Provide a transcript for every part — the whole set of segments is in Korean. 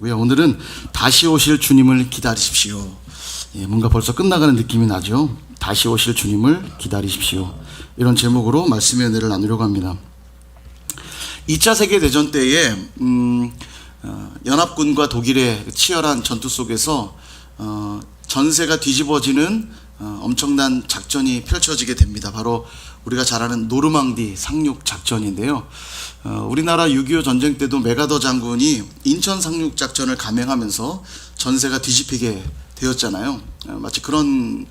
제목이고요. 오늘은 다시 오실 주님을 기다리십시오. 뭔가 벌써 끝나가는 느낌이 나죠. 다시 오실 주님을 기다리십시오. 이런 제목으로 말씀의 은혜를 나누려고 합니다. 2차 세계대전 때에 연합군과 독일의 치열한 전투 속에서 전세가 뒤집어지는 엄청난 작전이 펼쳐지게 됩니다. 바로 우리가 잘 아는 노르망디 상륙 작전인데요. 우리나라 6.25 전쟁 때도 메가더 장군이 인천 상륙 작전을 감행하면서 전세가 뒤집히게 되었잖아요. 마치 그런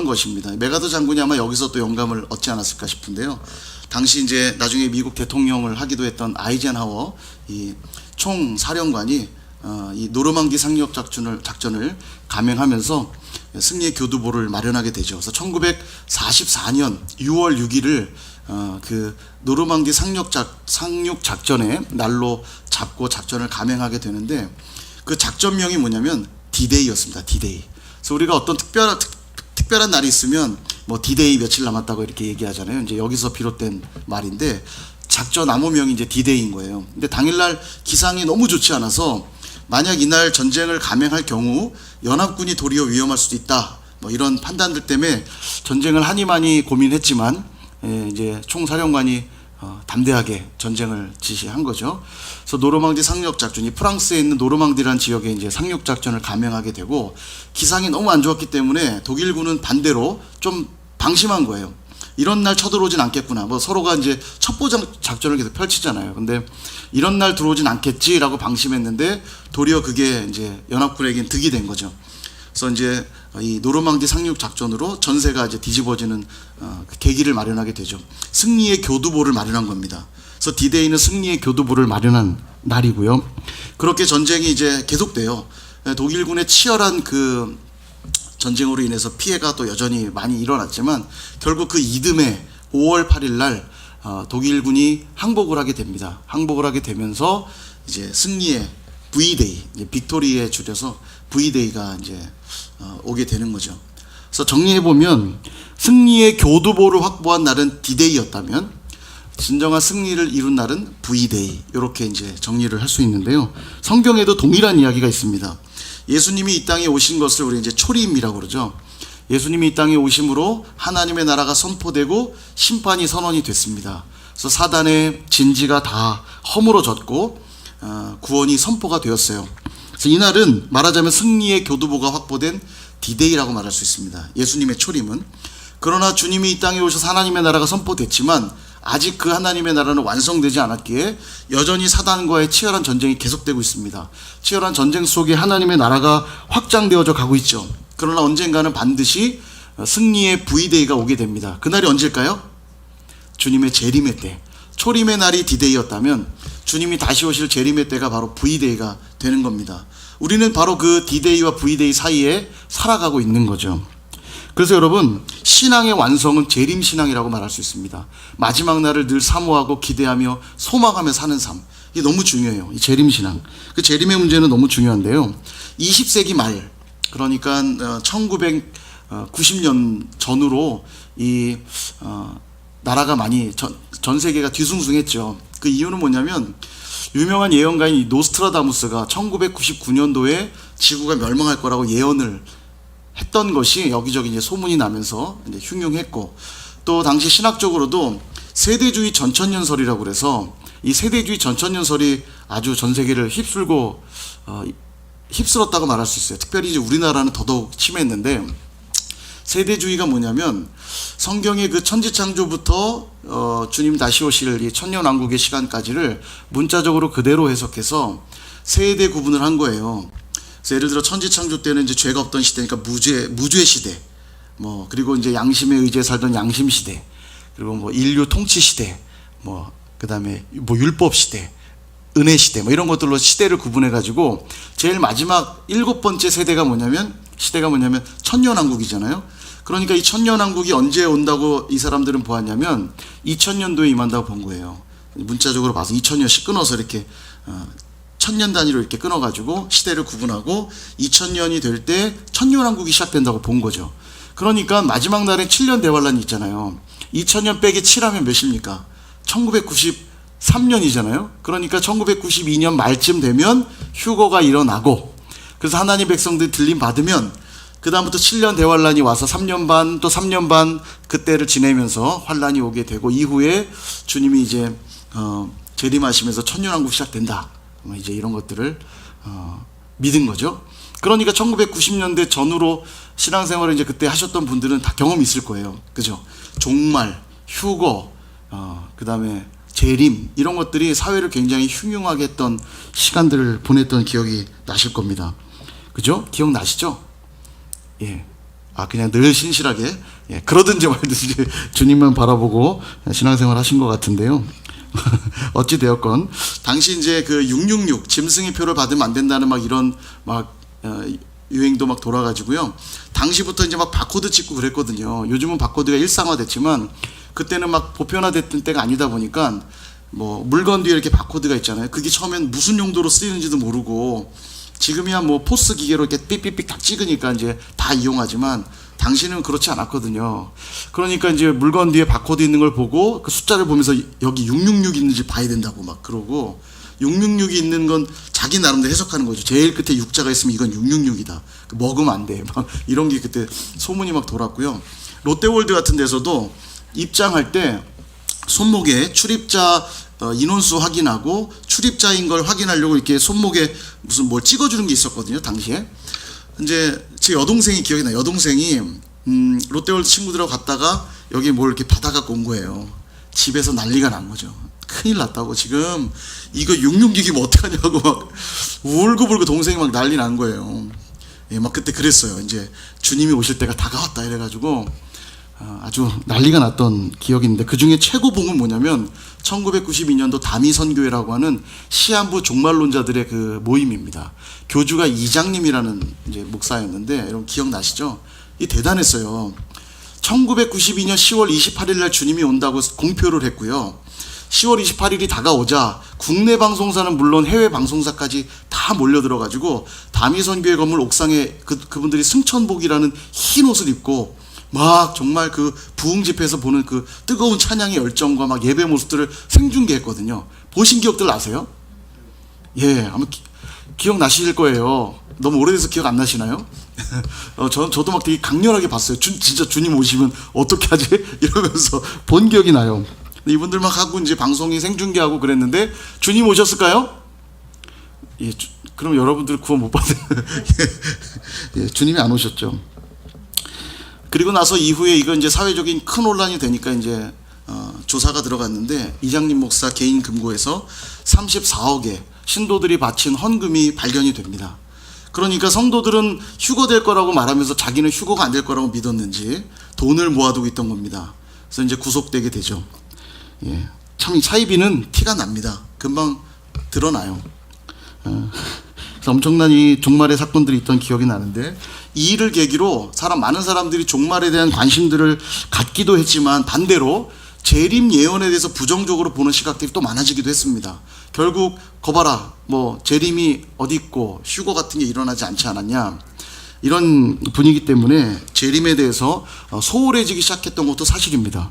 것입니다. 메가더 장군이 아마 여기서 또 영감을 얻지 않았을까 싶은데요. 당시 이제 나중에 미국 대통령을 하기도 했던 아이젠하워 이 총사령관이 이 노르망디 상륙 작전을 감행하면서 승리의 교두보를 마련하게 되죠. 그래서 1944년 6월 6일을 그 노르망디 상륙 작전의 날로 잡고 작전을 감행하게 되는데, 그 작전명이 뭐냐면 디데이였습니다. 디데이. 그래서 우리가 어떤 특별한 날이 있으면 뭐 디데이 며칠 남았다고 이렇게 얘기하잖아요. 이제 여기서 비롯된 말인데, 작전 암호명이 이제 디데이인 거예요. 근데 당일날 기상이 너무 좋지 않아서 만약 이날 전쟁을 감행할 경우 연합군이 도리어 위험할 수도 있다, 뭐 이런 판단들 때문에 전쟁을 하니 많이 고민했지만 이제 총사령관이 담대하게 전쟁을 지시한 거죠. 그래서 노르망디 상륙 작전이 프랑스에 있는 노르망디라는 지역에 이제 상륙 작전을 감행하게 되고, 기상이 너무 안 좋았기 때문에 독일군은 반대로 좀 방심한 거예요. 이런 날 쳐들어오진 않겠구나. 뭐 서로가 이제 첩보 작전을 계속 펼치잖아요. 근데 이런 날 들어오진 않겠지라고 방심했는데 도리어 그게 이제 연합군에겐 득이 된 거죠. 그래서 이제 이 노르망디 상륙 작전으로 전세가 이제 뒤집어지는 그 계기를 마련하게 되죠. 승리의 교두보를 마련한 겁니다. 그래서 디데이는 승리의 교두보를 마련한 날이고요. 그렇게 전쟁이 이제 계속돼요. 독일군의 치열한 그 전쟁으로 인해서 피해가 또 여전히 많이 일어났지만 결국 그 이듬해 5월 8일 날 독일군이 항복을 하게 됩니다. 항복을 하게 되면서 이제 승리의 V-Day, 빅토리에 줄여서 V-Day가 이제 오게 되는 거죠. 그래서 정리해 보면 승리의 교두보를 확보한 날은 D-Day였다면 진정한 승리를 이룬 날은 V-Day, 이렇게 이제 정리를 할 수 있는데요. 성경에도 동일한 이야기가 있습니다. 예수님이 이 땅에 오신 것을 우리 이제 초림이라고 그러죠. 예수님이 이 땅에 오심으로 하나님의 나라가 선포되고 심판이 선언이 됐습니다. 그래서 사단의 진지가 다 허물어졌고 구원이 선포가 되었어요. 그래서 이날은 말하자면 승리의 교두보가 확보된 디데이라고 말할 수 있습니다. 예수님의 초림은. 그러나 주님이 이 땅에 오셔서 하나님의 나라가 선포됐지만 아직 그 하나님의 나라는 완성되지 않았기에 여전히 사단과의 치열한 전쟁이 계속되고 있습니다. 치열한 전쟁 속에 하나님의 나라가 확장되어져 가고 있죠. 그러나 언젠가는 반드시 승리의 V-Day가 오게 됩니다. 그날이 언제일까요? 주님의 재림의 때. 초림의 날이 D-Day였다면 주님이 다시 오실 재림의 때가 바로 V-Day가 되는 겁니다. 우리는 바로 그 D-Day와 V-Day 사이에 살아가고 있는 거죠. 그래서 여러분, 신앙의 완성은 재림신앙이라고 말할 수 있습니다. 마지막 날을 늘 사모하고 기대하며 소망하며 사는 삶, 이게 너무 중요해요. 이 재림신앙. 그 재림의 문제는 너무 중요한데요. 20세기 말, 그러니까 1990년 전후로 이 나라가 많이 전 세계가 뒤숭숭했죠. 그 이유는 뭐냐면 유명한 예언가인 이 노스트라다무스가 1999년도에 지구가 멸망할 거라고 예언을 했던 것이 여기저기 이제 소문이 나면서 이제 흉흉했고, 또 당시 신학적으로도 세대주의 전천년설이라고 그래서 이 세대주의 전천년설이 아주 전 세계를 휩쓸었다고 말할 수 있어요. 특별히 이제 우리나라는 더더욱 심했는데, 세대주의가 뭐냐면 성경의 그 천지창조부터 주님 다시 오실 이 천년왕국의 시간까지를 문자적으로 그대로 해석해서 세대 구분을 한 거예요. 그래서 예를 들어 천지창조 때는 이제 죄가 없던 시대니까 무죄 시대, 뭐 그리고 이제 양심에 의지해 살던 양심 시대, 그리고 뭐 인류 통치 시대, 뭐 그다음에 뭐 율법 시대, 은혜 시대, 뭐 이런 것들로 시대를 구분해 가지고 제일 마지막 7번째 시대가 뭐냐면 천년왕국이잖아요. 그러니까 이 천년왕국이 언제 온다고 이 사람들은 보았냐면 2000년도에 임한다고 본 거예요. 문자적으로 봐서 2000년씩 끊어서 이렇게 1000년 단위로 이렇게 끊어가지고 시대를 구분하고 2000년이 될 때 천년왕국이 시작된다고 본 거죠. 그러니까 마지막 날에 7년 대환란이 있잖아요. 2000년 빼기 7하면 몇입니까? 3년이잖아요. 그러니까 1992년 말쯤 되면 휴거가 일어나고, 그래서 하나님 백성들이 들림 받으면 그 다음부터 7년 대환란이 와서 3년 반 또 3년 반 그때를 지내면서 환란이 오게 되고, 이후에 주님이 이제 재림하시면서 천년왕국 시작된다, 이제 이런 것들을 믿은 거죠. 그러니까 1990년대 전후로 신앙생활을 이제 그때 하셨던 분들은 다 경험이 있을 거예요. 그죠? 종말, 휴거, 그 다음에 재림, 이런 것들이 사회를 굉장히 흉흉하게 했던 시간들을 보냈던 기억이 나실 겁니다. 그죠? 기억나시죠? 예. 그냥 늘 신실하게, 예, 그러든지 말든지 주님만 바라보고 신앙생활 하신 것 같은데요. 어찌되었건, 당시 이제 그 666, 짐승의표를 받으면 안 된다는 막 이런 유행도 막 돌아가지고요. 당시부터 이제 막 바코드 찍고 그랬거든요. 요즘은 바코드가 일상화됐지만, 그때는 막 보편화됐던 때가 아니다 보니까, 뭐, 물건 뒤에 이렇게 바코드가 있잖아요. 그게 처음엔 무슨 용도로 쓰이는지도 모르고, 지금이야 뭐 포스 기계로 이렇게 삑삑삑 딱 찍으니까 이제 다 이용하지만, 당시는 그렇지 않았거든요. 그러니까 이제 물건 뒤에 바코드 있는 걸 보고 그 숫자를 보면서 여기 666 있는지 봐야 된다고 막 그러고, 666이 있는 건 자기 나름대로 해석하는 거죠. 제일 끝에 6자가 있으면 이건 666이다. 먹으면 안 돼. 막 이런 게 그때 소문이 막 돌았고요. 롯데월드 같은 데서도 입장할 때 손목에 출입자 인원수 확인하고 출입자인 걸 확인하려고 이렇게 손목에 무슨 뭘 찍어주는 게 있었거든요, 당시에. 이제 제 여동생이 기억이 나요. 여동생이 롯데월드 친구들하고 갔다가 여기 뭘 이렇게 받아갖고 온 거예요. 집에서 난리가 난 거죠. 큰일 났다고, 지금 이거 666이면 어떡하냐고 막 울고불고 동생이 막 난리 난 거예요. 예, 막 그때 그랬어요. 이제 주님이 오실 때가 다가왔다 이래가지고 아주 난리가 났던 기억이 있는데, 그 중에 최고봉은 뭐냐면 1992년도 다미선교회라고 하는 시한부 종말론자들의 그 모임입니다. 교주가 이장님이라는 이제 목사였는데, 여러분 기억나시죠? 이 대단했어요. 1992년 10월 28일 날 주님이 온다고 공표를 했고요. 10월 28일이 다가오자 국내 방송사는 물론 해외 방송사까지 다 몰려들어가지고 다미선교회 건물 옥상에 그분들이 승천복이라는 흰 옷을 입고 막 정말 그 부흥 집회에서 보는 그 뜨거운 찬양의 열정과 막 예배 모습들을 생중계했거든요. 보신 기억들 나세요? 예, 아마 기억나실 거예요. 너무 오래돼서 기억 안 나시나요? 저도 막 되게 강렬하게 봤어요. 진짜 주님 오시면 어떻게 하지? 이러면서 본 기억이 나요. 이분들 막 하고 이제 방송이 생중계하고 그랬는데, 주님 오셨을까요? 예, 그럼 여러분들 구원 못 받아요. 예, 주님이 안 오셨죠. 그리고 나서 이후에 이건 이제 사회적인 큰 혼란이 되니까 이제 조사가 들어갔는데, 이장님 목사 개인 금고에서 34억의 신도들이 바친 헌금이 발견이 됩니다. 그러니까 성도들은 휴거될 거라고 말하면서 자기는 휴거가 안 될 거라고 믿었는지 돈을 모아두고 있던 겁니다. 그래서 이제 구속되게 되죠. 예, 참 사이비는 티가 납니다. 금방 드러나요. 그래서 엄청난 이 종말의 사건들이 있던 기억이 나는데, 이 일을 계기로 많은 사람들이 종말에 대한 관심들을 갖기도 했지만, 반대로 재림 예언에 대해서 부정적으로 보는 시각들이 또 많아지기도 했습니다. 결국 거봐라, 뭐 재림이 어디 있고 휴거 같은 게 일어나지 않지 않았냐, 이런 분위기 때문에 재림에 대해서 소홀해지기 시작했던 것도 사실입니다.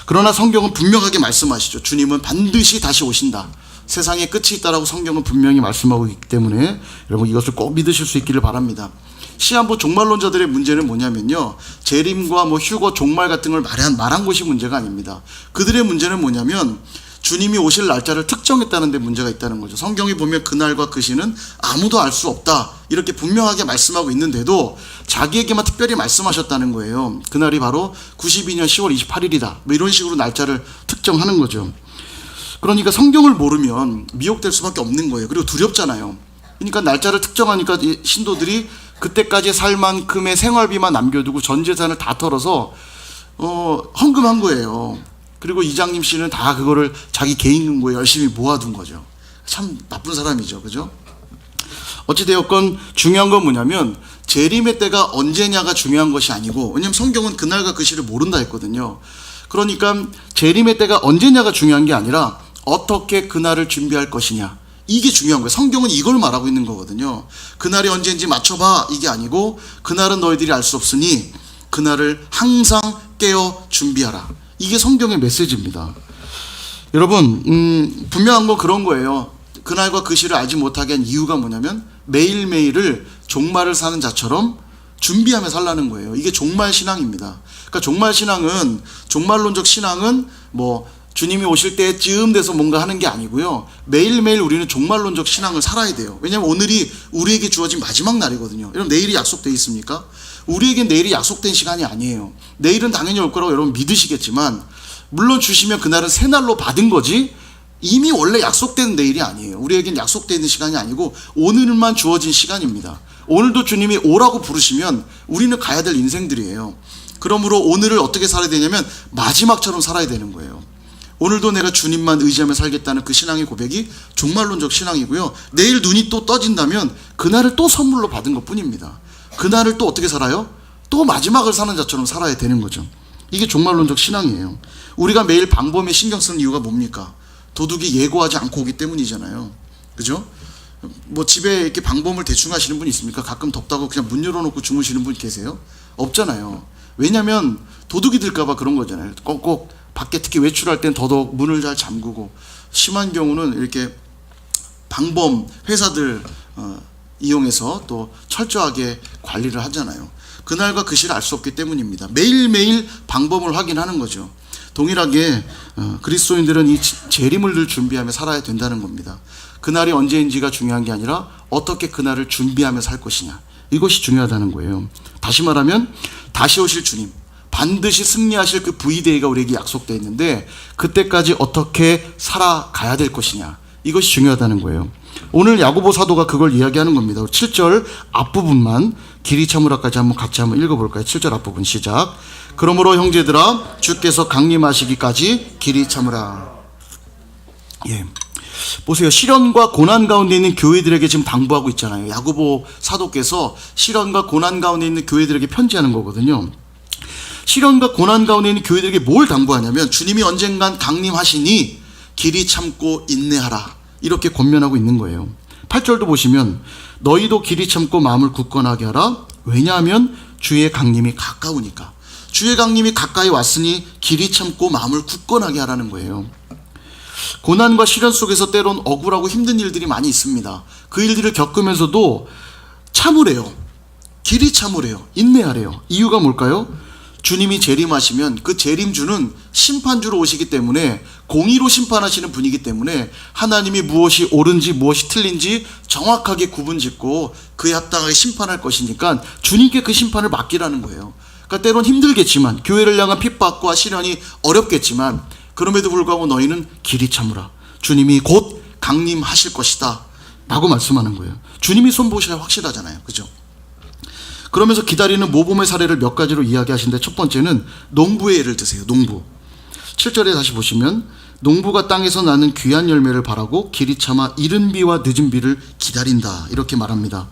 그러나 성경은 분명하게 말씀하시죠. 주님은 반드시 다시 오신다. 세상에 끝이 있다라고 성경은 분명히 말씀하고 있기 때문에 여러분 이것을 꼭 믿으실 수 있기를 바랍니다. 시한부 종말론자들의 문제는 뭐냐면요, 재림과 뭐 휴거, 종말 같은 걸 말한 것이 문제가 아닙니다. 그들의 문제는 뭐냐면 주님이 오실 날짜를 특정했다는 데 문제가 있다는 거죠. 성경에 보면 그날과 그 시는 아무도 알 수 없다 이렇게 분명하게 말씀하고 있는데도 자기에게만 특별히 말씀하셨다는 거예요. 그날이 바로 92년 10월 28일이다 뭐 이런 식으로 날짜를 특정하는 거죠. 그러니까 성경을 모르면 미혹될 수밖에 없는 거예요. 그리고 두렵잖아요. 그러니까 날짜를 특정하니까 신도들이 그때까지 살 만큼의 생활비만 남겨두고 전 재산을 다 털어서 헌금한 거예요. 그리고 이장님 씨는 다 그거를 자기 개인 금고에 열심히 모아둔 거죠. 참 나쁜 사람이죠, 그죠? 어찌되었건 중요한 건 뭐냐면 재림의 때가 언제냐가 중요한 것이 아니고, 왜냐면 성경은 그날과 그 시를 모른다 했거든요. 그러니까 재림의 때가 언제냐가 중요한 게 아니라 어떻게 그날을 준비할 것이냐, 이게 중요한 거예요. 성경은 이걸 말하고 있는 거거든요. 그날이 언제인지 맞춰봐 이게 아니고, 그날은 너희들이 알 수 없으니 그날을 항상 깨어 준비하라, 이게 성경의 메시지입니다. 여러분, 분명한 건 그런 거예요. 그날과 그 시를 알지 못하게 한 이유가 뭐냐면 매일매일을 종말을 사는 자처럼 준비하며 살라는 거예요. 이게 종말 신앙입니다. 그러니까 종말론적 신앙은 뭐 주님이 오실 때쯤 돼서 뭔가 하는 게 아니고요. 매일매일 우리는 종말론적 신앙을 살아야 돼요. 왜냐하면 오늘이 우리에게 주어진 마지막 날이거든요. 여러분, 내일이 약속되어 있습니까? 우리에겐 내일이 약속된 시간이 아니에요. 내일은 당연히 올 거라고 여러분 믿으시겠지만, 물론 주시면 그날은 새 날로 받은 거지 이미 원래 약속된 내일이 아니에요. 우리에겐 약속되어 있는 시간이 아니고 오늘만 주어진 시간입니다. 오늘도 주님이 오라고 부르시면 우리는 가야 될 인생들이에요. 그러므로 오늘을 어떻게 살아야 되냐면 마지막처럼 살아야 되는 거예요. 오늘도 내가 주님만 의지하며 살겠다는 그 신앙의 고백이 종말론적 신앙이고요. 내일 눈이 또 떠진다면 그날을 또 선물로 받은 것 뿐입니다. 그날을 또 어떻게 살아요? 또 마지막을 사는 자처럼 살아야 되는 거죠. 이게 종말론적 신앙이에요. 우리가 매일 방범에 신경 쓰는 이유가 뭡니까? 도둑이 예고하지 않고 오기 때문이잖아요. 그죠? 뭐 집에 이렇게 방범을 대충 하시는 분 있습니까? 가끔 덥다고 그냥 문 열어놓고 주무시는 분 계세요? 없잖아요. 왜냐하면 도둑이 들까봐 그런 거잖아요. 꼭 밖에 특히 외출할 땐 더더욱 문을 잘 잠그고, 심한 경우는 이렇게 방범 회사들 이용해서 또 철저하게 관리를 하잖아요. 그날과 그 시를 알 수 없기 때문입니다. 매일매일 방법을 확인하는 거죠. 동일하게 그리스도인들은 이 재림을 늘 준비하며 살아야 된다는 겁니다. 그날이 언제인지가 중요한 게 아니라 어떻게 그날을 준비하며 살 것이냐, 이것이 중요하다는 거예요. 다시 말하면 다시 오실 주님, 반드시 승리하실 그 V데이가 우리에게 약속되어 있는데 그때까지 어떻게 살아가야 될 것이냐, 이것이 중요하다는 거예요. 오늘 야고보 사도가 그걸 이야기하는 겁니다. 7절 앞부분만 길이 참으라까지 같이 한번 읽어볼까요? 7절 앞부분 시작. 그러므로 형제들아, 주께서 강림하시기까지 길이 참으라. 예, 보세요. 시련과 고난 가운데 있는 교회들에게 지금 당부하고 있잖아요. 야고보 사도께서 시련과 고난 가운데 있는 교회들에게 편지하는 거거든요. 시련과 고난 가운데 있는 교회들에게 뭘 당부하냐면 주님이 언젠간 강림하시니 길이 참고 인내하라, 이렇게 권면하고 있는 거예요. 8절도 보시면 너희도 길이 참고 마음을 굳건하게 하라. 왜냐하면 주의 강림이 가까우니까. 주의 강림이 가까이 왔으니 길이 참고 마음을 굳건하게 하라는 거예요. 고난과 시련 속에서 때론 억울하고 힘든 일들이 많이 있습니다. 그 일들을 겪으면서도 참으래요. 길이 참으래요. 인내하래요. 이유가 뭘까요? 주님이 재림하시면 그 재림주는 심판주로 오시기 때문에, 공의로 심판하시는 분이기 때문에 하나님이 무엇이 옳은지 무엇이 틀린지 정확하게 구분짓고 그에 합당하게 심판할 것이니까 주님께 그 심판을 맡기라는 거예요. 그러니까 때론 힘들겠지만, 교회를 향한 핍박과 시련이 어렵겠지만, 그럼에도 불구하고 너희는 길이 참으라. 주님이 곧 강림하실 것이다 라고 말씀하는 거예요. 주님이 손보셔야 확실하잖아요. 그죠? 그러면서 기다리는 모범의 사례를 몇 가지로 이야기하시는데, 첫 번째는 농부의 예를 드세요. 농부. 7절에 다시 보시면 농부가 땅에서 나는 귀한 열매를 바라고 길이 참아 이른 비와 늦은 비를 기다린다, 이렇게 말합니다.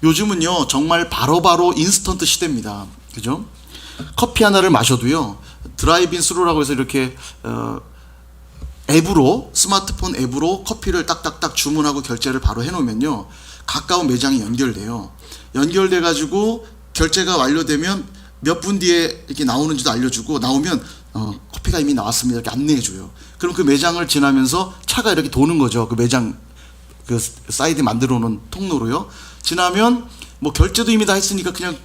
요즘은요 정말 바로바로 인스턴트 시대입니다. 그죠? 커피 하나를 마셔도요 드라이브인 스루라고 해서 이렇게 앱으로, 스마트폰 앱으로 커피를 딱딱딱 주문하고 결제를 바로 해놓으면요 가까운 매장이 연결돼요. 연결돼 가지고 결제가 완료되면 몇 분 뒤에 이렇게 나오는지도 알려주고, 나오면 커피가 이미 나왔습니다 이렇게 안내해줘요. 그럼 그 매장을 지나면서 차가 이렇게 도는 거죠. 그 매장 그 사이드 만들어 놓은 통로로요. 지나면 뭐 결제도 이미 다 했으니까 그냥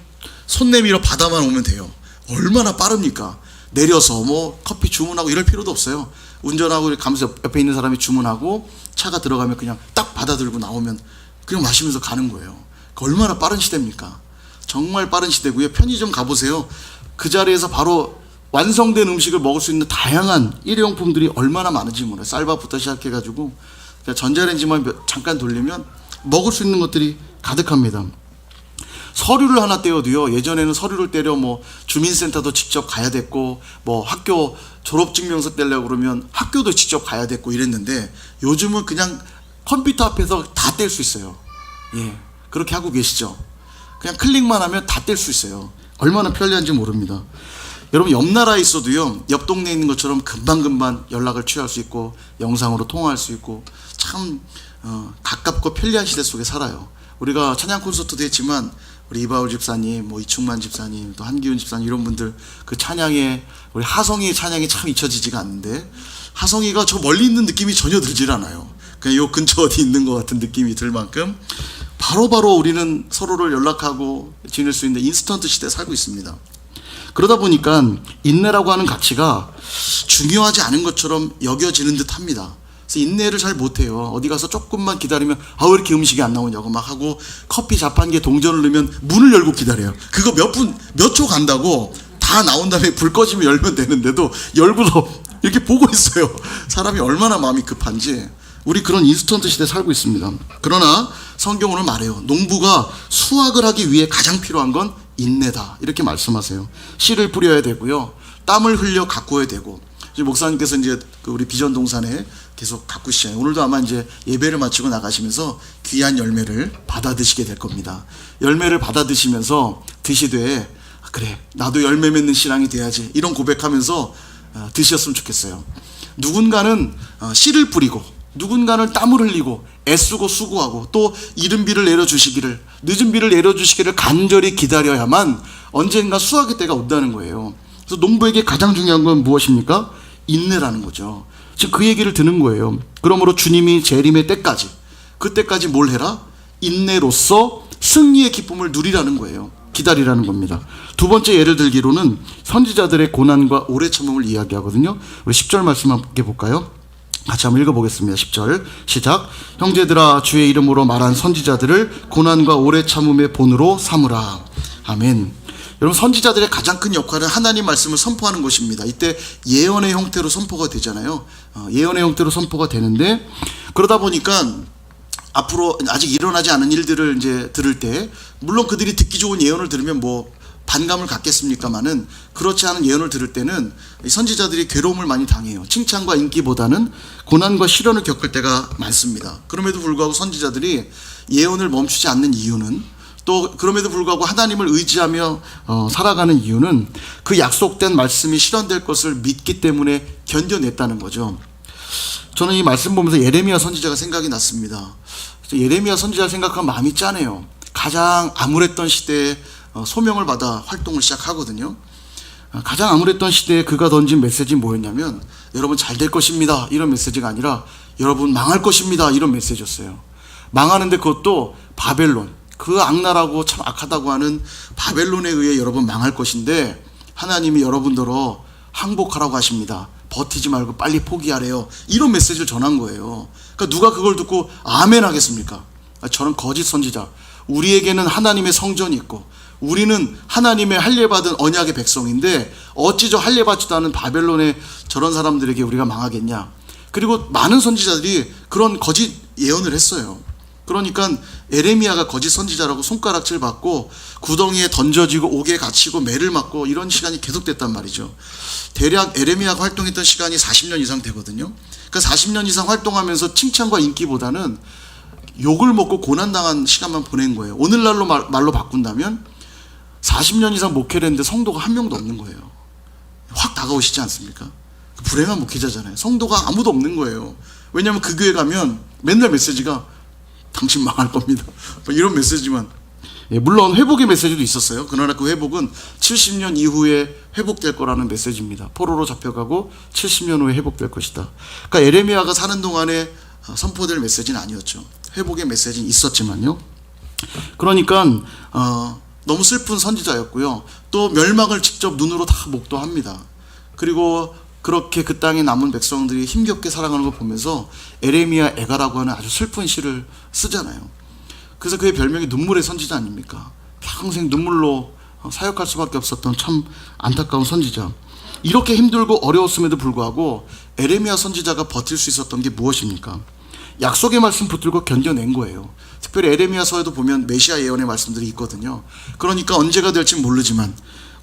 손 내밀어 받아만 오면 돼요. 얼마나 빠릅니까? 내려서 뭐 커피 주문하고 이럴 필요도 없어요. 운전하고 가면서 옆에 있는 사람이 주문하고 차가 들어가면 그냥 딱 받아들고 나오면 그냥 마시면서 가는 거예요. 얼마나 빠른 시대입니까? 정말 빠른 시대고요. 편의점 가보세요. 그 자리에서 바로 완성된 음식을 먹을 수 있는 다양한 일회용품들이 얼마나 많은지 몰라요. 쌀밥부터 시작해가지고 전자레인지만 잠깐 돌리면 먹을 수 있는 것들이 가득합니다. 서류를 하나 떼어도요, 예전에는 서류를 떼려 뭐 주민센터도 직접 가야 됐고, 뭐 학교 졸업증명서 떼려고 그러면 학교도 직접 가야 됐고 이랬는데, 요즘은 그냥 컴퓨터 앞에서 다 뗄 수 있어요. 예, 그렇게 하고 계시죠? 그냥 클릭만 하면 다 뗄 수 있어요. 얼마나 편리한지 모릅니다. 여러분, 옆 나라에 있어도요 옆 동네에 있는 것처럼 금방금방 연락을 취할 수 있고 영상으로 통화할 수 있고 참 가깝고 편리한 시대 속에 살아요. 우리가 찬양 콘서트도 했지만 우리 이바울 집사님, 뭐 이충만 집사님, 또 한기훈 집사님, 이런 분들 그 찬양에, 우리 하성이의 찬양이 참 잊혀지지가 않는데, 하성이가 저 멀리 있는 느낌이 전혀 들질 않아요. 그냥 요 근처 어디 있는 것 같은 느낌이 들 만큼 바로바로 우리는 서로를 연락하고 지낼 수 있는 인스턴트 시대에 살고 있습니다. 그러다 보니까 인내라고 하는 가치가 중요하지 않은 것처럼 여겨지는 듯 합니다. 그래서 인내를 잘 못해요. 어디 가서 조금만 기다리면 왜 이렇게 음식이 안 나오냐고 막 하고, 커피 자판기에 동전을 넣으면 문을 열고 기다려요. 그거 몇 초 간다고, 다 나온 다음에 불 꺼지면 열면 되는데도 열고서 이렇게 보고 있어요. 사람이 얼마나 마음이 급한지. 우리 그런 인스턴트 시대에 살고 있습니다. 그러나 성경은 말해요. 농부가 수확을 하기 위해 가장 필요한 건 인내다, 이렇게 말씀하세요. 씨를 뿌려야 되고요, 땀을 흘려 가꾸어야 되고. 목사님께서 이제 우리 비전 동산에 계속 가꾸시잖아요. 오늘도 아마 이제 예배를 마치고 나가시면서 귀한 열매를 받아 드시게 될 겁니다. 열매를 받아 드시면서 드시되, 그래 나도 열매 맺는 신앙이 돼야지, 이런 고백하면서 드셨으면 좋겠어요. 누군가는 씨를 뿌리고, 누군가는 땀을 흘리고 애쓰고 수고하고, 또 이른 비를 내려주시기를, 늦은 비를 내려주시기를 간절히 기다려야만 언젠가 수확의 때가 온다는 거예요. 그래서 농부에게 가장 중요한 건 무엇입니까? 인내라는 거죠. 지금 그 얘기를 드는 거예요. 그러므로 주님이 재림의 때까지, 그때까지 뭘 해라? 인내로서 승리의 기쁨을 누리라는 거예요. 기다리라는 겁니다. 두 번째 예를 들기로는 선지자들의 고난과 오래 참음을 이야기하거든요. 우리 10절 말씀 함께 볼까요? 같이 한번 읽어보겠습니다. 10절 시작. 형제들아, 주의 이름으로 말한 선지자들을 고난과 오래 참음의 본으로 삼으라. 아멘. 여러분, 선지자들의 가장 큰 역할은 하나님 말씀을 선포하는 것입니다. 이때 예언의 형태로 선포가 되잖아요. 예언의 형태로 선포가 되는데, 그러다 보니까 앞으로 아직 일어나지 않은 일들을 이제 들을 때, 물론 그들이 듣기 좋은 예언을 들으면 뭐 반감을 갖겠습니까마는, 그렇지 않은 예언을 들을 때는 선지자들이 괴로움을 많이 당해요. 칭찬과 인기보다는 고난과 시련을 겪을 때가 많습니다. 그럼에도 불구하고 선지자들이 예언을 멈추지 않는 이유는, 또 그럼에도 불구하고 하나님을 의지하며 살아가는 이유는 그 약속된 말씀이 실현될 것을 믿기 때문에 견뎌냈다는 거죠. 저는 이 말씀 보면서 예레미야 선지자가 생각이 났습니다. 예레미야 선지자 생각하면 마음이 짠해요. 가장 암울했던 시대에 소명을 받아 활동을 시작하거든요. 가장 암울했던 시대에 그가 던진 메시지는 뭐였냐면, 여러분 잘 될 것입니다, 이런 메시지가 아니라 여러분 망할 것입니다, 이런 메시지였어요. 망하는데 그것도 바벨론, 그 악랄하고 참 악하다고 하는 바벨론에 의해 여러분 망할 것인데, 하나님이 여러분들로 항복하라고 하십니다. 버티지 말고 빨리 포기하래요. 이런 메시지를 전한 거예요. 그러니까 누가 그걸 듣고 아멘 하겠습니까? 저는 거짓 선지자, 우리에게는 하나님의 성전이 있고 우리는 하나님의 할례받은 언약의 백성인데 어찌 저 할례받지도 않은 바벨론의 저런 사람들에게 우리가 망하겠냐. 그리고 많은 선지자들이 그런 거짓 예언을 했어요. 그러니까 에레미야가 거짓 선지자라고 손가락질 받고 구덩이에 던져지고 옥에 갇히고 매를 맞고 이런 시간이 계속됐단 말이죠. 대략 에레미야가 활동했던 시간이 40년 이상 되거든요. 그러니까 40년 이상 활동하면서 칭찬과 인기보다는 욕을 먹고 고난당한 시간만 보낸 거예요. 오늘날로 말로 바꾼다면 40년 이상 목회를 했는데 성도가 한 명도 없는 거예요. 확 다가오시지 않습니까? 불행한 목회자잖아요. 성도가 아무도 없는 거예요. 왜냐하면 그 교회 가면 맨날 메시지가 당신 망할 겁니다, 뭐 이런 메시지만. 물론 회복의 메시지도 있었어요. 그러나 그 회복은 70년 이후에 회복될 거라는 메시지입니다. 포로로 잡혀가고 70년 후에 회복될 것이다. 그러니까 에레미야가 사는 동안에 선포될 메시지는 아니었죠. 회복의 메시지는 있었지만요. 그러니까 너무 슬픈 선지자였고요. 또 멸망을 직접 눈으로 다 목도합니다. 그리고 그렇게 그 땅에 남은 백성들이 힘겹게 살아가는 걸 보면서 에레미야 애가라고 하는 아주 슬픈 시를 쓰잖아요. 그래서 그의 별명이 눈물의 선지자 아닙니까? 평생 눈물로 사역할 수밖에 없었던 참 안타까운 선지자. 이렇게 힘들고 어려웠음에도 불구하고 에레미야 선지자가 버틸 수 있었던 게 무엇입니까? 약속의 말씀 붙들고 견뎌낸 거예요. 특별히 에레미야서에도 보면 메시아 예언의 말씀들이 있거든요. 그러니까 언제가 될지 모르지만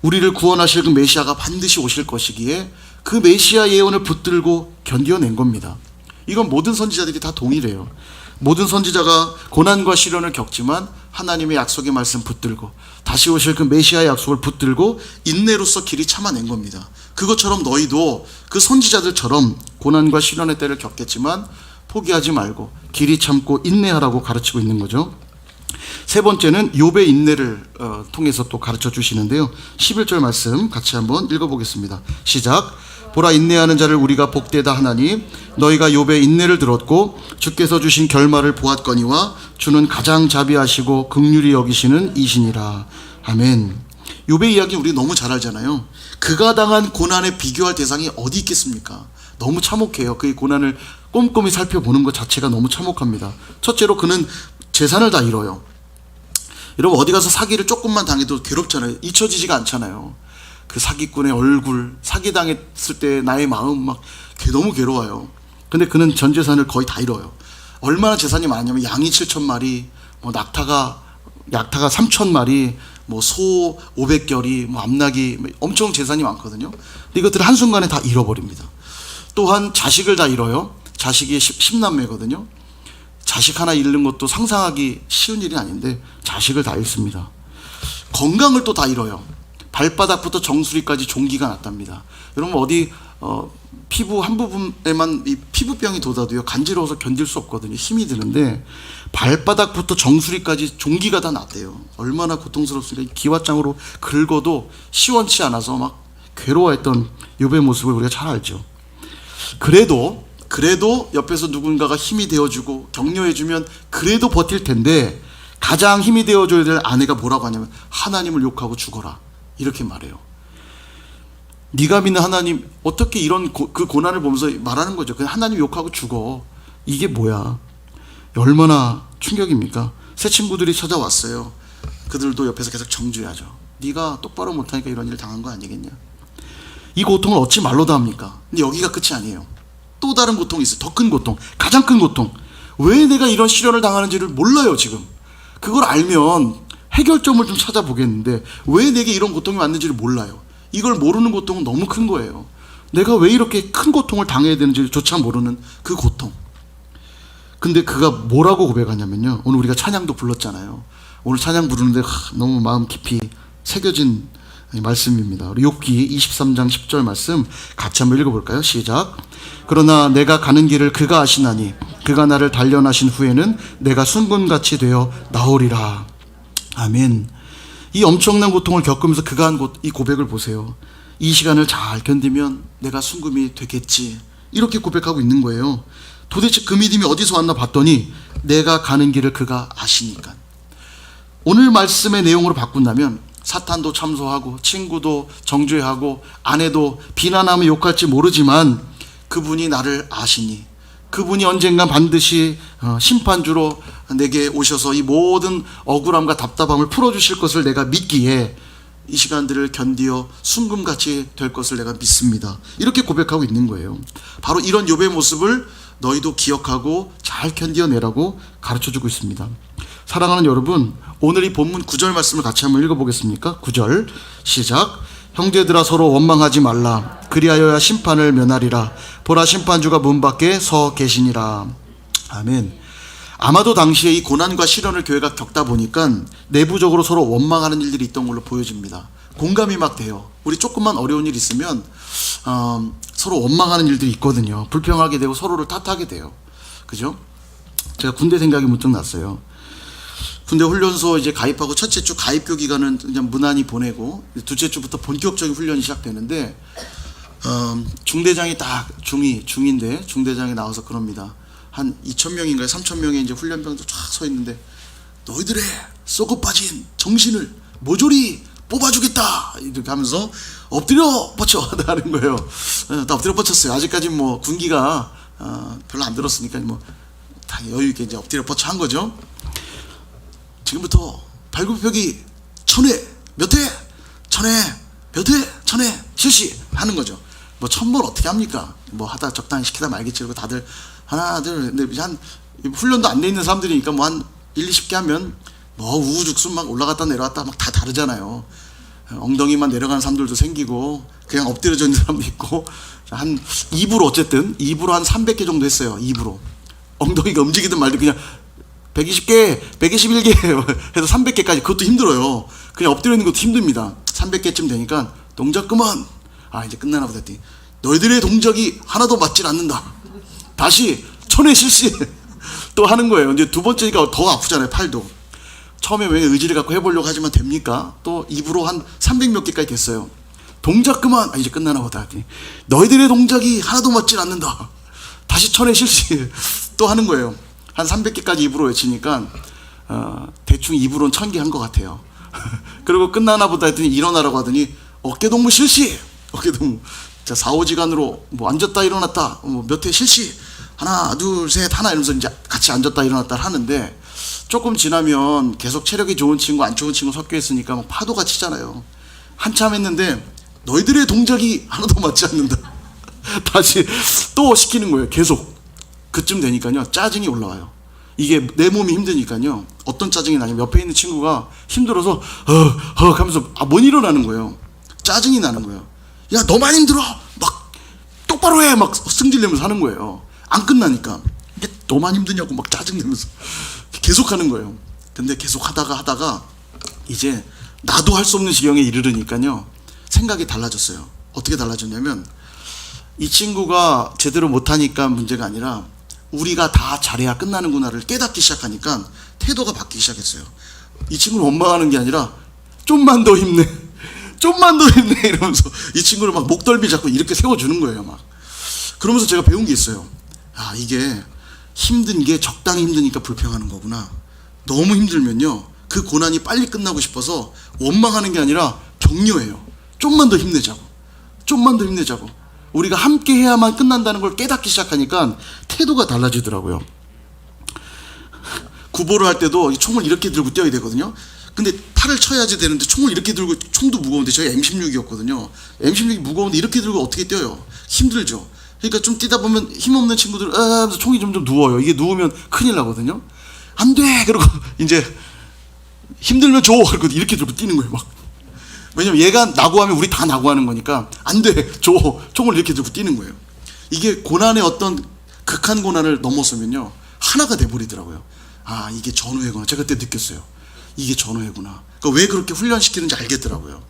우리를 구원하실 그 메시아가 반드시 오실 것이기에 그 메시아 예언을 붙들고 견뎌낸 겁니다. 이건 모든 선지자들이 다 동일해요. 모든 선지자가 고난과 시련을 겪지만 하나님의 약속의 말씀 붙들고 다시 오실 그 메시아의 약속을 붙들고 인내로서 길이 참아낸 겁니다. 그것처럼 너희도 그 선지자들처럼 고난과 시련의 때를 겪겠지만 포기하지 말고 길이 참고 인내하라고 가르치고 있는 거죠. 세 번째는 욥의 인내를 통해서 또 가르쳐 주시는데요. 11절 말씀 같이 한번 읽어보겠습니다. 시작. 보라, 인내하는 자를 우리가 복되다 하나니 너희가 욥의 인내를 들었고 주께서 주신 결말을 보았거니와 주는 가장 자비하시고 긍휼히 여기시는 이시니라. 아멘. 욥의 이야기 우리 너무 잘 알잖아요. 그가 당한 고난에 비교할 대상이 어디 있겠습니까? 너무 참혹해요. 그의 고난을 꼼꼼히 살펴보는 것 자체가 너무 참혹합니다. 첫째로 그는 재산을 다 잃어요. 여러분, 어디 가서 사기를 조금만 당해도 괴롭잖아요. 잊혀지지가 않잖아요. 그 사기꾼의 얼굴, 사기당했을 때 나의 마음 막 너무 괴로워요. 근데 그는 전 재산을 거의 다 잃어요. 얼마나 재산이 많냐면 양이 7,000마리, 뭐 약타가 3,000마리, 뭐 소 500결이, 뭐 암낙이, 엄청 재산이 많거든요. 근데 이것들을 한순간에 다 잃어버립니다. 또한 자식을 다 잃어요. 자식이 10남매거든요. 자식 하나 잃는 것도 상상하기 쉬운 일이 아닌데 자식을 다 잃습니다. 건강을 또 다 잃어요. 발바닥부터 정수리까지 종기가 났답니다. 여러분, 어디 피부 한 부분에만 이 피부병이 돋아도요, 간지러워서 견딜 수 없거든요. 힘이 드는데 발바닥부터 정수리까지 종기가 다 났대요. 얼마나 고통스럽습니까? 기왓장으로 긁어도 시원치 않아서 막 괴로워했던 욥의 모습을 우리가 잘 알죠. 그래도 옆에서 누군가가 힘이 되어주고 격려해주면 그래도 버틸 텐데, 가장 힘이 되어줘야 될 아내가 뭐라고 하냐면 하나님을 욕하고 죽어라, 이렇게 말해요. 네가 믿는 하나님, 어떻게 이런 그 고난을 보면서 말하는 거죠. 그냥 하나님 욕하고 죽어. 이게 뭐야? 얼마나 충격입니까? 새 친구들이 찾아왔어요. 그들도 옆에서 계속 정죄하죠. 네가 똑바로 못하니까 이런 일 당한 거 아니겠냐. 이 고통을 어찌 말로 다 합니까? 근데 여기가 끝이 아니에요. 또 다른 고통이 있어요. 더 큰 고통, 가장 큰 고통. 왜 내가 이런 시련을 당하는지를 몰라요. 지금 그걸 알면 해결점을 좀 찾아보겠는데 왜 내게 이런 고통이 왔는지를 몰라요. 이걸 모르는 고통은 너무 큰 거예요. 내가 왜 이렇게 큰 고통을 당해야 되는지조차 모르는 그 고통. 근데 그가 뭐라고 고백하냐면요, 오늘 우리가 찬양도 불렀잖아요. 오늘 찬양 부르는데 너무 마음 깊이 새겨진 말씀입니다. 우리 욥기 23장 10절 말씀 같이 한번 읽어볼까요? 시작. 그러나 내가 가는 길을 그가 아시나니 그가 나를 단련하신 후에는 내가 순금같이 되어 나오리라. 아멘. 이 엄청난 고통을 겪으면서 그가 한 이 고백을 보세요. 이 시간을 잘 견디면 내가 순금이 되겠지, 이렇게 고백하고 있는 거예요. 도대체 그 믿음이 어디서 왔나 봤더니 내가 가는 길을 그가 아시니까. 오늘 말씀의 내용으로 바꾼다면 사탄도 참소하고 친구도 정죄하고 아내도 비난하며 욕할지 모르지만 그분이 나를 아시니, 그분이 언젠가 반드시 심판주로 내게 오셔서 이 모든 억울함과 답답함을 풀어주실 것을 내가 믿기에 이 시간들을 견디어 순금같이 될 것을 내가 믿습니다. 이렇게 고백하고 있는 거예요. 바로 이런 욥의 모습을 너희도 기억하고 잘 견디어내라고 가르쳐주고 있습니다. 사랑하는 여러분, 오늘 이 본문 9절 말씀을 같이 한번 읽어보겠습니까? 9절 시작. 형제들아, 서로 원망하지 말라. 그리하여야 심판을 면하리라. 보라, 심판주가 문 밖에 서 계시니라. 아멘. 아마도 당시에 이 고난과 시련을 교회가 겪다 보니까 내부적으로 서로 원망하는 일들이 있던 걸로 보여집니다. 공감이 막 돼요. 우리 조금만 어려운 일 있으면 서로 원망하는 일들이 있거든요. 불평하게 되고 서로를 탓하게 돼요. 그죠? 제가 군대 생각이 문득 났어요. 군대 훈련소 이제 가입하고 첫째 주 가입교 기간은 그냥 무난히 보내고 둘째 주부터 본격적인 훈련이 시작되는데 중대장이 딱 중인데 중대장이 나와서 그럽니다. 한 2,000명인가요? 3,000명의 이제 훈련병도 쫙 서 있는데 너희들의 썩어 빠진 정신을 모조리 뽑아주겠다, 이렇게 하면서 엎드려 뻗쳐 하는 거예요. 다 엎드려 뻗쳤어요. 아직까지 뭐 군기가 별로 안 들었으니까 뭐 다 여유 있게 이제 엎드려 뻗쳐 한 거죠. 지금부터 발굽혀기 1000회 몇 회? 1000회 몇 회? 1000회 실시 하는 거죠. 뭐 1000번 어떻게 합니까? 뭐 하다 적당히 시키다 말겠지. 그리고 다들 하나 둘, 근데 한 훈련도 안 돼 있는 사람들이니까 뭐 한 1, 20개 하면 뭐 우후죽순 막 올라갔다 내려갔다 막 다 다르잖아요. 엉덩이만 내려가는 사람들도 생기고 그냥 엎드려져 있는 사람도 있고, 한 2부로 어쨌든 2부로 한 300개 정도 했어요. 2부로 엉덩이가 움직이든 말든 그냥 120개, 121개 해서 300개까지. 그것도 힘들어요. 그냥 엎드려 있는 것도 힘듭니다. 300개쯤 되니까 동작 그만. 이제 끝나나 보다 했더니 너희들의 동작이 하나도 맞질 않는다. 다시 1000회 실시 또 하는 거예요. 이제 두 번째니까 더 아프잖아요. 팔도. 처음에 왜 의지를 갖고 해보려고 하지만 됩니까? 또 입으로 한 300몇 개까지 됐어요. 동작 그만. 이제 끝나나 보다 했더니 너희들의 동작이 하나도 맞질 않는다. 다시 천의 실시 또 하는 거예요. 한 300개까지 입으로 외치니까 대충 입으로는 1000개 한 것 같아요. 그리고 끝나나 보다 했더니 일어나라고 하더니 어깨동무 실시. 어깨동무. 자, 4, 5지간으로 뭐 앉았다 일어났다 뭐 몇 회 실시. 하나 둘 셋 하나 이러면서 이제 같이 앉았다 일어났다 하는데, 조금 지나면 계속 체력이 좋은 친구 안 좋은 친구 섞여 있으니까 막 파도가 치잖아요. 한참 했는데 너희들의 동작이 하나도 맞지 않는다. 다시 또 시키는 거예요. 계속. 그쯤 되니까요 짜증이 올라와요. 이게 내 몸이 힘드니까요. 어떤 짜증이 나냐면 옆에 있는 친구가 힘들어서 하면서 못 일어나는 거예요. 짜증이 나는 거예요. 야, 너만 힘들어. 막 똑바로 해. 막 승질내면서 하는 거예요. 안 끝나니까. 이게 너만 힘드냐고 막 짜증내면서 계속 하는 거예요. 근데 계속 하다가 이제 나도 할 수 없는 지경에 이르르니까요 생각이 달라졌어요. 어떻게 달라졌냐면, 이 친구가 제대로 못하니까 문제가 아니라 우리가 다 잘해야 끝나는구나를 깨닫기 시작하니까 태도가 바뀌기 시작했어요. 이 친구를 원망하는 게 아니라 좀만 더 힘내, 좀만 더 힘내 이러면서 이 친구를 막 목덜미 잡고 이렇게 세워주는 거예요. 막 그러면서 제가 배운 게 있어요. 아, 이게 힘든 게 적당히 힘드니까 불평하는 거구나. 너무 힘들면요 그 고난이 빨리 끝나고 싶어서 원망하는 게 아니라 격려해요. 좀만 더 힘내자고, 좀만 더 힘내자고. 우리가 함께 해야만 끝난다는 걸 깨닫기 시작하니까 태도가 달라지더라고요. 구보를 할 때도 총을 이렇게 들고 뛰어야 되거든요. 근데 팔을 쳐야지 되는데 총을 이렇게 들고, 총도 무거운데 저희가 M16이었거든요. M16이 무거운데 이렇게 들고 어떻게 뛰어요? 힘들죠. 그러니까 좀 뛰다 보면 힘없는 친구들 하면서 총이 점점 누워요. 이게 누우면 큰일 나거든요. 안 돼! 그러고 이제 힘들면 줘! 그러고 이렇게 들고 뛰는 거예요. 막. 왜냐면 얘가 나고 하면 우리 다 나고 하는 거니까 안 돼! 줘! 총을 이렇게 들고 뛰는 거예요. 이게 고난의 어떤 극한 고난을 넘어서면요 하나가 돼버리더라고요. 아, 이게 전우회구나. 제가 그때 느꼈어요. 이게 전우회구나. 그러니까 왜 그렇게 훈련시키는지 알겠더라고요.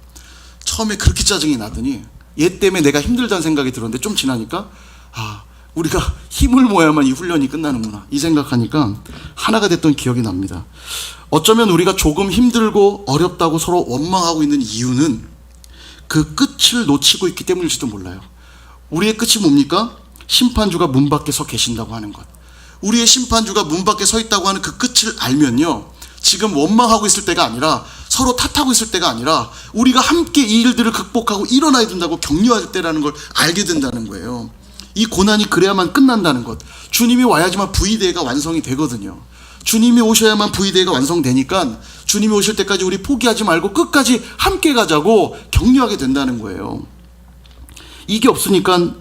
처음에 그렇게 짜증이 나더니 얘 때문에 내가 힘들다는 생각이 들었는데 좀 지나니까 아, 우리가 힘을 모아야만 이 훈련이 끝나는구나 이 생각하니까 하나가 됐던 기억이 납니다. 어쩌면 우리가 조금 힘들고 어렵다고 서로 원망하고 있는 이유는 그 끝을 놓치고 있기 때문일지도 몰라요. 우리의 끝이 뭡니까? 심판주가 문 밖에 서 계신다고 하는 것. 우리의 심판주가 문 밖에 서 있다고 하는 그 끝을 알면요 지금 원망하고 있을 때가 아니라, 서로 탓하고 있을 때가 아니라 우리가 함께 이 일들을 극복하고 일어나야 된다고 격려할 때라는 걸 알게 된다는 거예요. 이 고난이 그래야만 끝난다는 것. 주님이 와야지만 VDA가 완성이 되거든요. 주님이 오셔야만 VDA가 완성되니까 주님이 오실 때까지 우리 포기하지 말고 끝까지 함께 가자고 격려하게 된다는 거예요. 이게 없으니까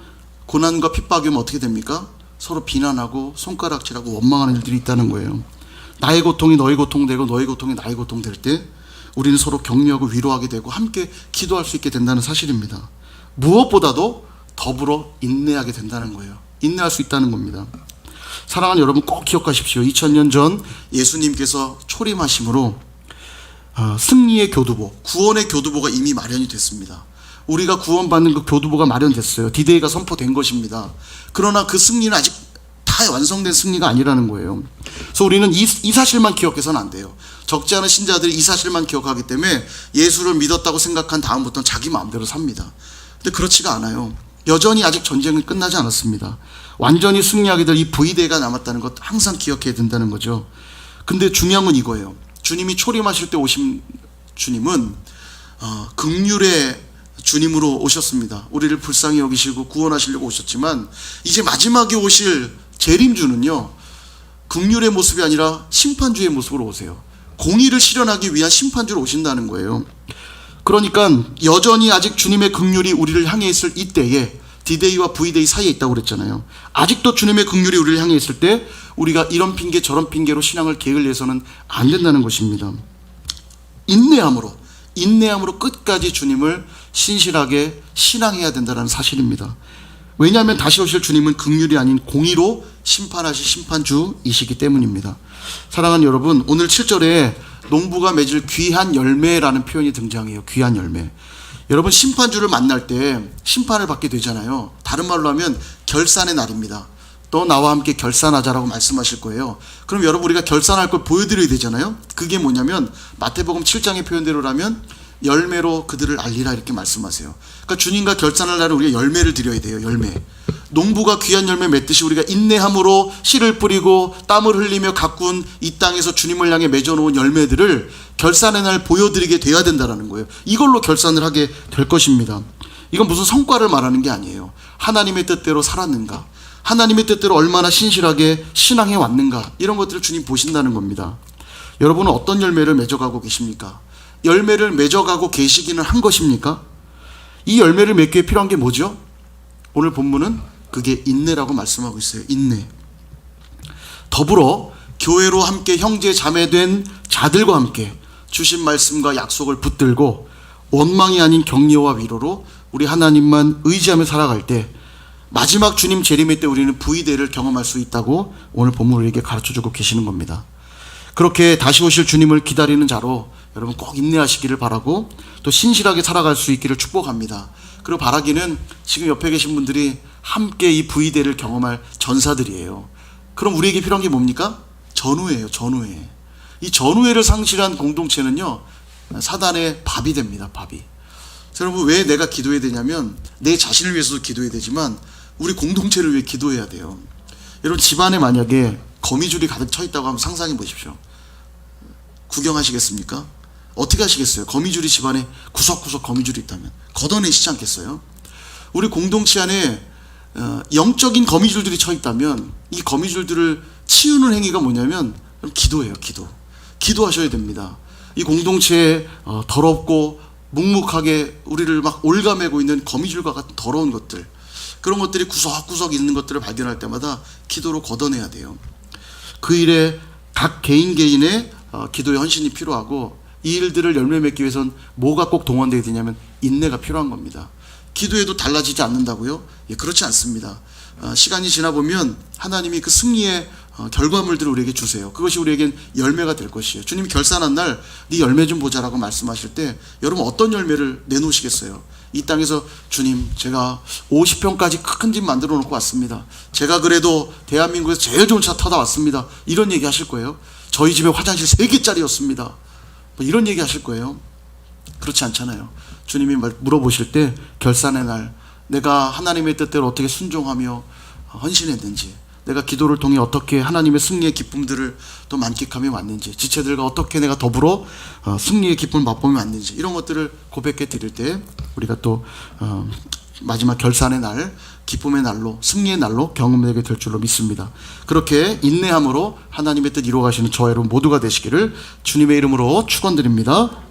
고난과 핍박이 오면 어떻게 됩니까? 서로 비난하고 손가락질하고 원망하는 일들이 있다는 거예요. 나의 고통이 너의 고통 되고 너의 고통이 나의 고통 될 때 우리는 서로 격려하고 위로하게 되고 함께 기도할 수 있게 된다는 사실입니다. 무엇보다도 더불어 인내하게 된다는 거예요. 인내할 수 있다는 겁니다. 사랑하는 여러분, 꼭 기억하십시오. 2000년 전 예수님께서 초림하심으로 승리의 교두보, 구원의 교두보가 이미 마련이 됐습니다. 우리가 구원받는 그 교두보가 마련됐어요. 디데이가 선포된 것입니다. 그러나 그 승리는 아직 다 완성된 승리가 아니라는 거예요. 그래서 우리는 이 사실만 기억해서는 안 돼요. 적지 않은 신자들이 이 사실만 기억하기 때문에 예수를 믿었다고 생각한 다음부터는 자기 마음대로 삽니다. 근데 그렇지가 않아요. 여전히 아직 전쟁은 끝나지 않았습니다. 완전히 승리하게 될 이 VDA가 남았다는 것 항상 기억해야 된다는 거죠. 근데 중요한 건 이거예요. 주님이 초림하실 때 오신 주님은 긍휼의 주님으로 오셨습니다. 우리를 불쌍히 여기시고 구원하시려고 오셨지만 이제 마지막에 오실 재림주는요 긍휼의 모습이 아니라 심판주의 모습으로 오세요. 공의를 실현하기 위한 심판주로 오신다는 거예요. 그러니까 여전히 아직 주님의 긍휼이 우리를 향해 있을 이때에 디데이와 V데이 사이에 있다고 그랬잖아요. 아직도 주님의 긍휼이 우리를 향해 있을 때 우리가 이런 핑계 저런 핑계로 신앙을 게을리해서는 안 된다는 것입니다. 인내함으로 끝까지 주님을 신실하게 신앙해야 된다는 사실입니다. 왜냐하면 다시 오실 주님은 긍휼이 아닌 공의로 심판하실 심판주이시기 때문입니다. 사랑하는 여러분, 오늘 7절에 농부가 맺을 귀한 열매라는 표현이 등장해요. 귀한 열매. 여러분, 심판주를 만날 때 심판을 받게 되잖아요. 다른 말로 하면 결산의 날입니다. 또 나와 함께 결산하자라고 말씀하실 거예요. 그럼 여러분, 우리가 결산할 걸 보여드려야 되잖아요. 그게 뭐냐면 마태복음 7장의 표현대로라면 열매로 그들을 알리라 이렇게 말씀하세요. 그러니까 주님과 결산할 날은 우리가 열매를 드려야 돼요. 열매. 농부가 귀한 열매 맺듯이 우리가 인내함으로 씨를 뿌리고 땀을 흘리며 가꾼 이 땅에서 주님을 향해 맺어놓은 열매들을 결산의 날 보여드리게 돼야 된다는 거예요. 이걸로 결산을 하게 될 것입니다. 이건 무슨 성과를 말하는 게 아니에요. 하나님의 뜻대로 살았는가, 하나님의 뜻대로 얼마나 신실하게 신앙해 왔는가, 이런 것들을 주님 보신다는 겁니다. 여러분은 어떤 열매를 맺어가고 계십니까? 열매를 맺어가고 계시기는 한 것입니까? 이 열매를 맺기에 필요한 게 뭐죠? 오늘 본문은 그게 인내라고 말씀하고 있어요. 인내. 더불어 교회로 함께 형제 자매된 자들과 함께 주신 말씀과 약속을 붙들고 원망이 아닌 격려와 위로로 우리 하나님만 의지하며 살아갈 때 마지막 주님 재림의 때 우리는 부위대를 경험할 수 있다고 오늘 본문 우리에게 가르쳐주고 계시는 겁니다. 그렇게 다시 오실 주님을 기다리는 자로 여러분 꼭 인내하시기를 바라고 또 신실하게 살아갈 수 있기를 축복합니다. 그리고 바라기는 지금 옆에 계신 분들이 함께 이 부위대를 경험할 전사들이에요. 그럼 우리에게 필요한 게 뭡니까? 전우회예요. 전우회. 이 전우회를 상실한 공동체는요, 사단의 밥이 됩니다. 밥이. 여러분, 왜 내가 기도해야 되냐면 내 자신을 위해서도 기도해야 되지만 우리 공동체를 위해 기도해야 돼요. 여러분, 집안에 만약에 거미줄이 가득 쳐 있다고 한번 상상해 보십시오. 구경하시겠습니까? 어떻게 하시겠어요? 거미줄이 집안에 구석구석 거미줄이 있다면 걷어내시지 않겠어요? 우리 공동체 안에 영적인 거미줄들이 쳐 있다면 이 거미줄들을 치우는 행위가 뭐냐면 기도예요. 기도하셔야 됩니다. 이 공동체에 더럽고 묵묵하게 우리를 막 올가매고 있는 거미줄과 같은 더러운 것들, 그런 것들이 구석구석 있는 것들을 발견할 때마다 기도로 걷어내야 돼요. 그 일에 각 개인의 기도의 헌신이 필요하고, 이 일들을 열매 맺기 위해서는 뭐가 꼭 동원되어야 되냐면 인내가 필요한 겁니다. 기도해도 달라지지 않는다고요? 예, 그렇지 않습니다. 시간이 지나 보면 하나님이 그 승리의 결과물들을 우리에게 주세요. 그것이 우리에겐 열매가 될 것이에요. 주님이 결산한 날 네 열매 좀 보자라고 말씀하실 때 여러분 어떤 열매를 내놓으시겠어요? 이 땅에서 주님, 제가 50평까지 큰 집 만들어 놓고 왔습니다. 제가 그래도 대한민국에서 제일 좋은 차 타다 왔습니다. 이런 얘기 하실 거예요? 저희 집에 화장실 3개짜리였습니다. 뭐 이런 얘기 하실 거예요? 그렇지 않잖아요. 주님이 물어보실 때 결산의 날 내가 하나님의 뜻대로 어떻게 순종하며 헌신했는지, 내가 기도를 통해 어떻게 하나님의 승리의 기쁨들을 또 만끽하며 왔는지, 지체들과 어떻게 내가 더불어 승리의 기쁨을 맛보며 왔는지, 이런 것들을 고백해 드릴 때 우리가 또 마지막 결산의 날, 기쁨의 날로, 승리의 날로 경험되게 될 줄로 믿습니다. 그렇게 인내함으로 하나님의 뜻 이루어 가시는 저와 여러분 모두가 되시기를 주님의 이름으로 축원드립니다.